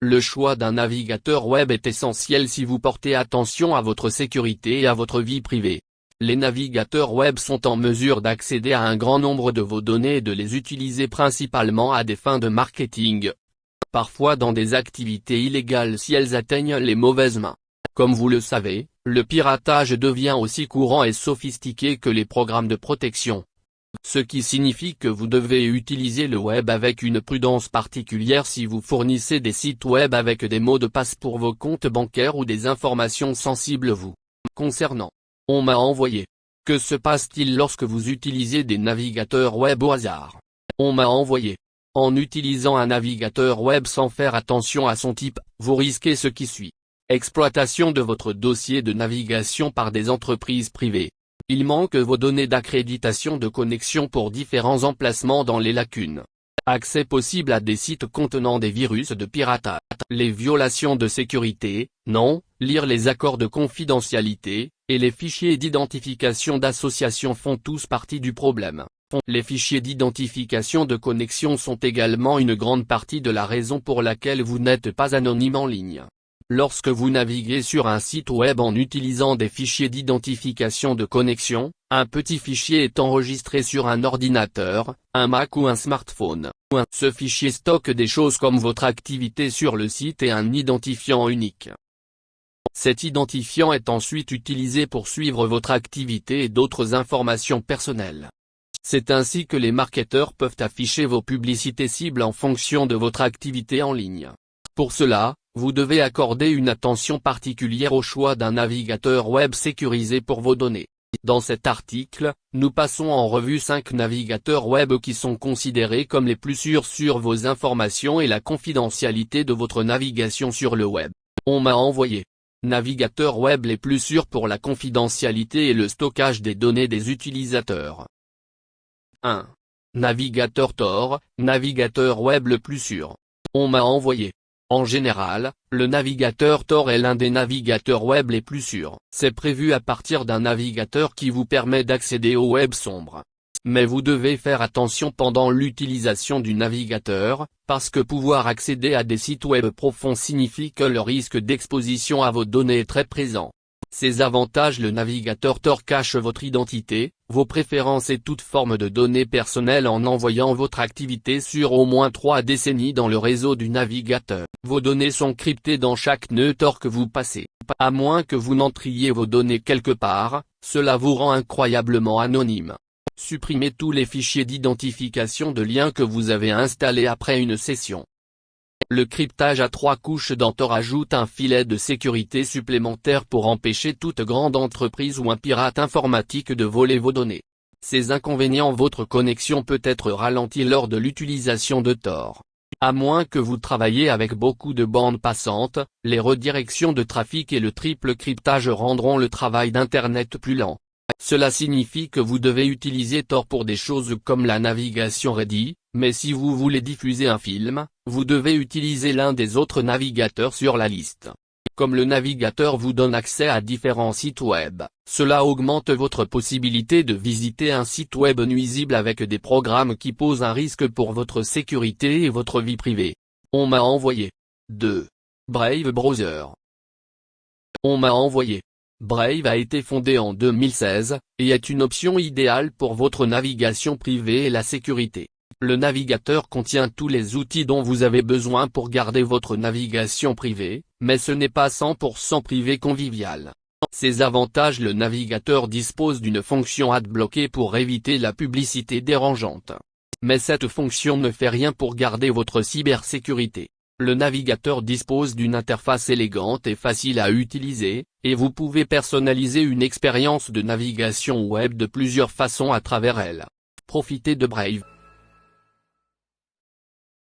Le choix d'un navigateur web est essentiel si vous portez attention à votre sécurité et à votre vie privée. Les navigateurs web sont en mesure d'accéder à un grand nombre de vos données et de les utiliser principalement à des fins de marketing. Parfois dans des activités illégales si elles atteignent les mauvaises mains. Comme vous le savez, le piratage devient aussi courant et sophistiqué que les programmes de protection. Ce qui signifie que vous devez utiliser le web avec une prudence particulière si vous fournissez des sites web avec des mots de passe pour vos comptes bancaires ou des informations sensibles vous concernant. On m'a envoyé. Que se passe-t-il lorsque vous utilisez des navigateurs web au hasard? On m'a envoyé. En utilisant un navigateur web sans faire attention à son type, vous risquez ce qui suit. Exploitation de votre dossier de navigation par des entreprises privées. Il manque vos données d'accréditation de connexion pour différents emplacements dans les lacunes. Accès possible à des sites contenant des virus de piratage. Les violations de sécurité, non, lire les accords de confidentialité, et les fichiers d'identification d'association font tous partie du problème. Les fichiers d'identification de connexion sont également une grande partie de la raison pour laquelle vous n'êtes pas anonyme en ligne. Lorsque vous naviguez sur un site web en utilisant des fichiers d'identification de connexion, un petit fichier est enregistré sur un ordinateur, un Mac ou un smartphone. Ce fichier stocke des choses comme votre activité sur le site et un identifiant unique. Cet identifiant est ensuite utilisé pour suivre votre activité et d'autres informations personnelles. C'est ainsi que les marketeurs peuvent afficher vos publicités cibles en fonction de votre activité en ligne. Pour cela, vous devez accorder une attention particulière au choix d'un navigateur web sécurisé pour vos données. Dans cet article, nous passons en revue 5 navigateurs web qui sont considérés comme les plus sûrs sur vos informations et la confidentialité de votre navigation sur le web. On m'a envoyé. Navigateurs web les plus sûrs pour la confidentialité et le stockage des données des utilisateurs. 1. Navigateur Tor, navigateur web le plus sûr. On m'a envoyé. En général, le navigateur Tor est l'un des navigateurs web les plus sûrs. C'est prévu à partir d'un navigateur qui vous permet d'accéder au web sombre. Mais vous devez faire attention pendant l'utilisation du navigateur, parce que pouvoir accéder à des sites web profonds signifie que le risque d'exposition à vos données est très présent. Ces avantages: le navigateur Tor cache votre identité, vos préférences et toute forme de données personnelles en envoyant votre activité sur au moins 3 décennies dans le réseau du navigateur. Vos données sont cryptées dans chaque nœud Tor que vous passez. À moins que vous n'entriez vos données quelque part, cela vous rend incroyablement anonyme. Supprimez tous les fichiers d'identification de liens que vous avez installés après une session. Le cryptage à 3 couches dans Tor ajoute un filet de sécurité supplémentaire pour empêcher toute grande entreprise ou un pirate informatique de voler vos données. Ces inconvénients: votre connexion peut être ralentie lors de l'utilisation de Tor. À moins que vous travailliez avec beaucoup de bandes passantes, les redirections de trafic et le triple cryptage rendront le travail d'Internet plus lent. Cela signifie que vous devez utiliser Tor pour des choses comme la navigation ready, mais si vous voulez diffuser un film, vous devez utiliser l'un des autres navigateurs sur la liste. Comme le navigateur vous donne accès à différents sites web, cela augmente votre possibilité de visiter un site web nuisible avec des programmes qui posent un risque pour votre sécurité et votre vie privée. On m'a envoyé. 2. Brave Browser. On m'a envoyé. Brave a été fondé en 2016, et est une option idéale pour votre navigation privée et la sécurité. Le navigateur contient tous les outils dont vous avez besoin pour garder votre navigation privée, mais ce n'est pas 100% privé convivial. Ses avantages: le navigateur dispose d'une fonction ad-bloquée pour éviter la publicité dérangeante. Mais cette fonction ne fait rien pour garder votre cybersécurité. Le navigateur dispose d'une interface élégante et facile à utiliser, et vous pouvez personnaliser une expérience de navigation web de plusieurs façons à travers elle. Profitez de Brave.